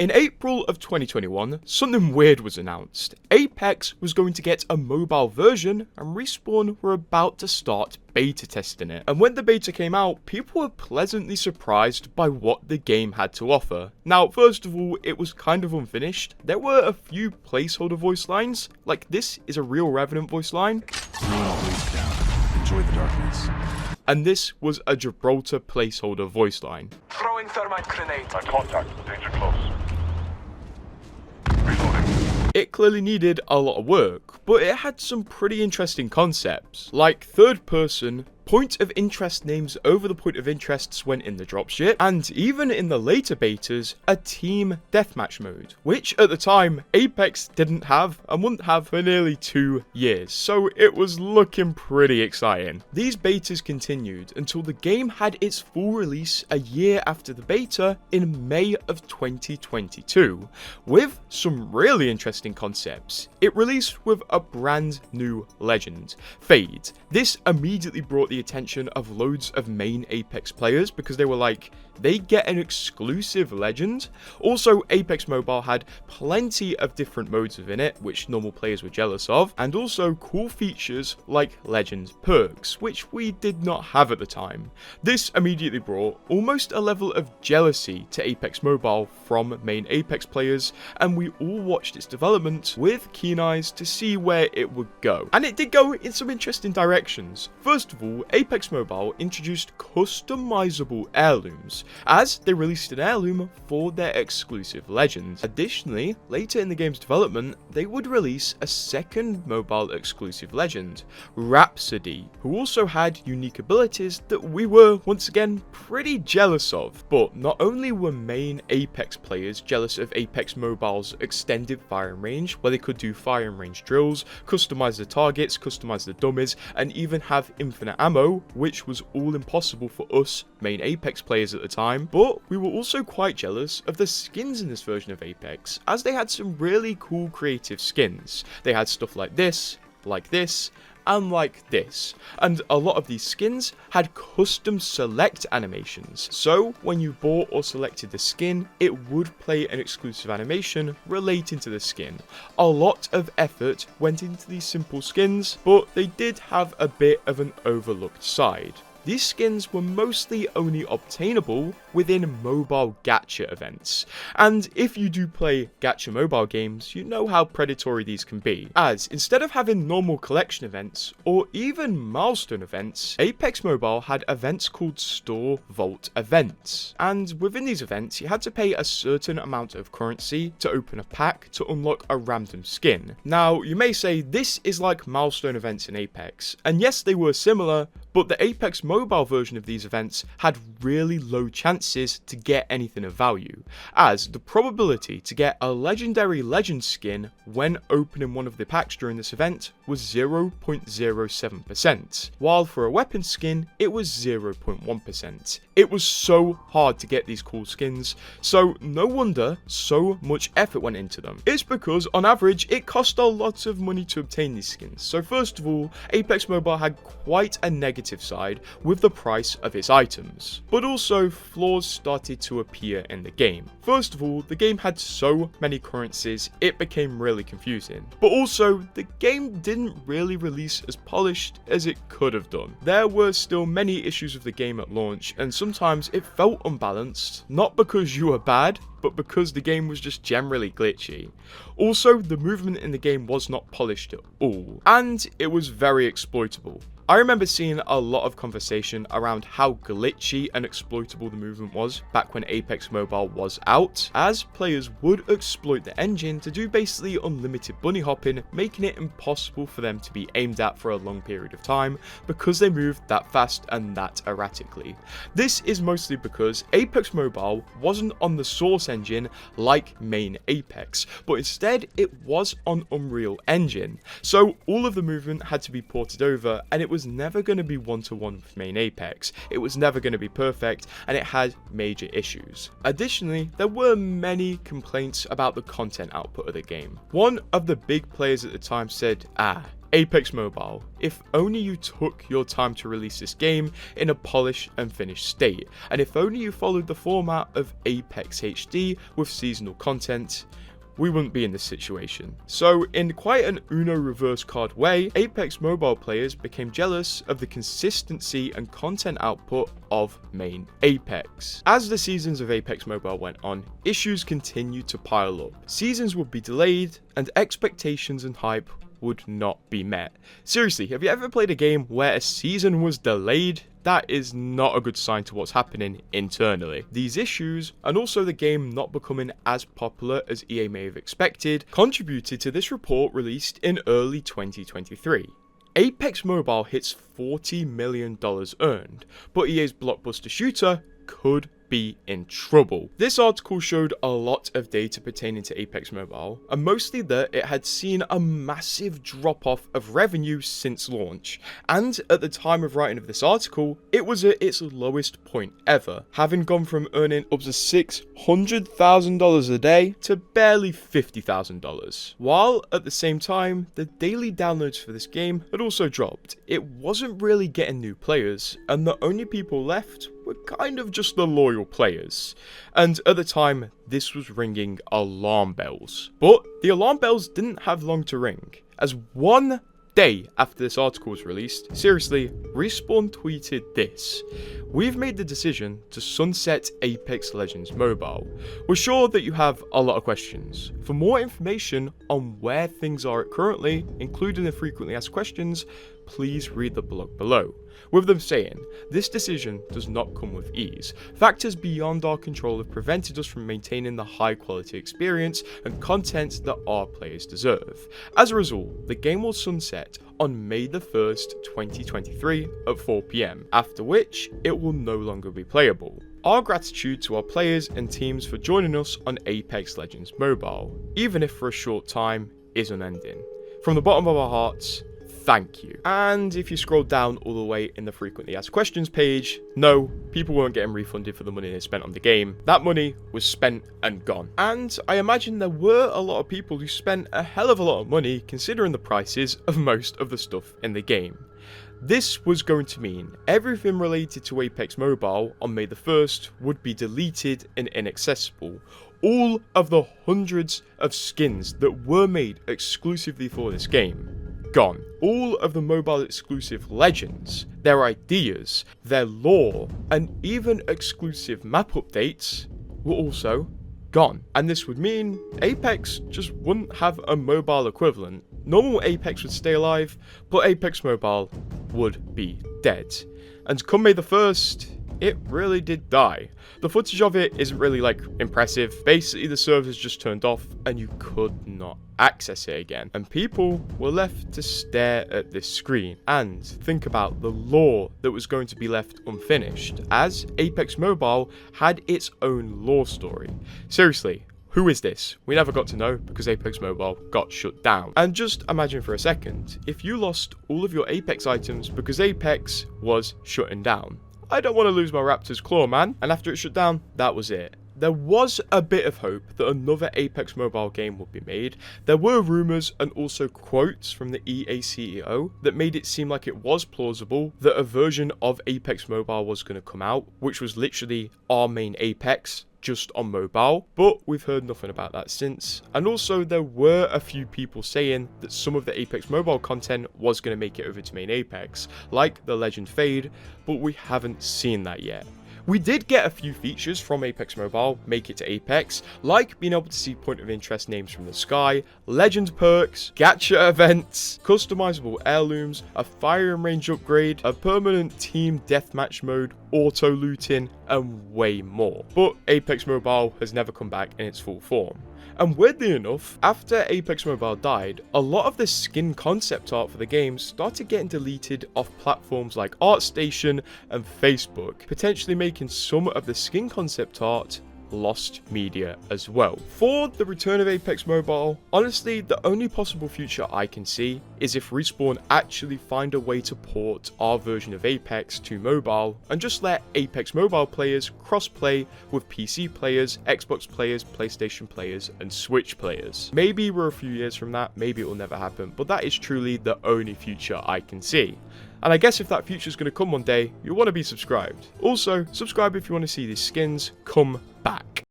In April of 2021, something weird was announced. Apex was going to get a mobile version, and Respawn were about to start beta testing it. And when the beta came out, people were pleasantly surprised by what the game had to offer. Now, first of all, it was kind of unfinished. There were a few placeholder voice lines, like this is a real Revenant voice line. Enjoy the darkness. And this was a Gibraltar placeholder voice line. Throwing thermite grenade. Contact. Danger close. Reloading. It clearly needed a lot of work, but it had some pretty interesting concepts, like third person, point of interest names over the point of interests when in the dropship, and even in the later betas, a team deathmatch mode, which at the time Apex didn't have and wouldn't have for nearly 2 years, so it was looking pretty exciting. These betas continued until the game had its full release a year after the beta in May of 2022, with some really interesting concepts. It released with a brand new legend, Fade. This immediately brought the attention of loads of main Apex players because they were like, they get an exclusive legend. Also, Apex Mobile had plenty of different modes within it, which normal players were jealous of, and also cool features like legend perks, which we did not have at the time. This immediately brought almost a level of jealousy to Apex Mobile from main Apex players, and we all watched its development with keen eyes to see where it would go. And it did go in some interesting directions. First of all, Apex Mobile introduced customizable heirlooms, as they released an heirloom for their exclusive legend. Additionally, later in the game's development, they would release a second mobile exclusive legend, Rhapsody, who also had unique abilities that we were, once again, pretty jealous of. But not only were main Apex players jealous of Apex Mobile's extended firing range, where they could do firing range drills, customize the targets, customize the dummies, and even have infinite ammo, which was all impossible for us main Apex players at the time, but we were also quite jealous of the skins in this version of Apex, as they had some really cool creative skins. They had stuff like this, and like this, and a lot of these skins had custom select animations, so when you bought or selected the skin, it would play an exclusive animation relating to the skin. A lot of effort went into these simple skins, but they did have a bit of an overlooked side. These skins were mostly only obtainable within mobile gacha events, and if you do play gacha mobile games, you know how predatory these can be, as instead of having normal collection events or even milestone events, Apex Mobile had events called Store Vault events, and within these events you had to pay a certain amount of currency to open a pack to unlock a random skin. Now you may say this is like milestone events in Apex, and yes, they were similar, but the Apex Mobile version of these events had really low chances to get anything of value, as the probability to get a legendary legend skin when opening one of the packs during this event was 0.07%, while for a weapon skin it was 0.1%. It was so hard to get these cool skins, so no wonder so much effort went into them. It's because on average it cost a lot of money to obtain these skins. So first of all, Apex Mobile had quite a negative side with the price of its items, but also flaws started to appear in the game. First of all, the game had so many currencies it became really confusing, but also the game didn't really release as polished as it could have done. There were still many issues with the game at launch, and sometimes it felt unbalanced, not because you were bad, but because the game was just generally glitchy. Also, the movement in the game was not polished at all, and it was very exploitable. I remember seeing a lot of conversation around how glitchy and exploitable the movement was back when Apex Mobile was out, as players would exploit the engine to do basically unlimited bunny hopping, making it impossible for them to be aimed at for a long period of time because they moved that fast and that erratically. This is mostly because Apex Mobile wasn't on the Source engine like main Apex, but instead it was on Unreal Engine, so all of the movement had to be ported over, and it was never going to be one-to-one with main Apex. It was never going to be perfect, and it had major issues. Additionally, there were many complaints about the content output of the game. One of the big players at the time said, Apex Mobile. If only you took your time to release this game in a polished and finished state, and if only you followed the format of Apex HD with seasonal content, we wouldn't be in this situation. So, in quite an Uno reverse card way, Apex Mobile players became jealous of the consistency and content output of main Apex. As the seasons of Apex Mobile went on, issues continued to pile up. Seasons would be delayed, and expectations and hype would not be met. Seriously, have you ever played a game where a season was delayed? That is not a good sign to what's happening internally. These issues, and also the game not becoming as popular as EA may have expected, contributed to this report released in early 2023. Apex Mobile hits $40 million earned, but EA's blockbuster shooter could be in trouble. This article showed a lot of data pertaining to Apex Mobile, and mostly that it had seen a massive drop off of revenue since launch, and at the time of writing of this article, it was at its lowest point ever, having gone from earning up to $600,000 a day to barely $50,000. While at the same time, the daily downloads for this game had also dropped. It wasn't really getting new players, and the only people left were kind of just the loyal players, and at the time this was ringing alarm bells. But the alarm bells didn't have long to ring, as one day after this article was released, seriously, Respawn tweeted this: "We've made the decision to sunset Apex Legends Mobile. We're sure that you have a lot of questions. For more information on where things are currently, including the frequently asked questions, please read the blog below." With them saying, "This decision does not come with ease. Factors beyond our control have prevented us from maintaining the high quality experience and content that our players deserve. As a result, the game will sunset on May the 1st, 2023 at 4 PM, after which it will no longer be playable. Our gratitude to our players and teams for joining us on Apex Legends Mobile, even if for a short time, is unending. From the bottom of our hearts, thank you." And if you scroll down all the way in the frequently asked questions page, no, people weren't getting refunded for the money they spent on the game. That money was spent and gone. And I imagine there were a lot of people who spent a hell of a lot of money considering the prices of most of the stuff in the game. This was going to mean everything related to Apex Mobile on May the 1st would be deleted and inaccessible. All of the hundreds of skins that were made exclusively for this game, gone. All of the mobile exclusive legends, their ideas, their lore, and even exclusive map updates were also gone. And this would mean Apex just wouldn't have a mobile equivalent. Normal Apex would stay alive, but Apex Mobile would be dead. And come May the 1st, it really did die. The footage of it isn't really impressive. Basically the servers just turned off and you could not access it again. And people were left to stare at this screen and think about the lore that was going to be left unfinished, as Apex Mobile had its own lore story. Seriously, who is this? We never got to know because Apex Mobile got shut down. And just imagine for a second, if you lost all of your Apex items because Apex was shutting down. I don't want to lose my Raptor's claw, man. And after it shut down, that was it. There was a bit of hope that another Apex Mobile game would be made. There were rumours and also quotes from the EA CEO that made it seem like it was plausible that a version of Apex Mobile was going to come out, which was literally our main Apex, just on mobile, but we've heard nothing about that since. And also there were a few people saying that some of the Apex Mobile content was going to make it over to main Apex, like the Legend Fade, but we haven't seen that yet. We did get a few features from Apex Mobile make it to Apex, like being able to see point of interest names from the sky, legend perks, gacha events, customizable heirlooms, a firing range upgrade, a permanent team deathmatch mode, auto looting, and way more. But Apex Mobile has never come back in its full form. And weirdly enough, after Apex Mobile died, a lot of the skin concept art for the game started getting deleted off platforms like ArtStation and Facebook, potentially making some of the skin concept art lost media as well. For the return of Apex Mobile, honestly, the only possible future I can see is if Respawn actually find a way to port our version of Apex to mobile and just let Apex Mobile players cross-play with PC players, Xbox players, PlayStation players, and Switch players. Maybe we're a few years from that, maybe it will never happen, but that is truly the only future I can see. And I guess if that future is going to come one day, you'll want to be subscribed. Also, subscribe if you want to see these skins come back.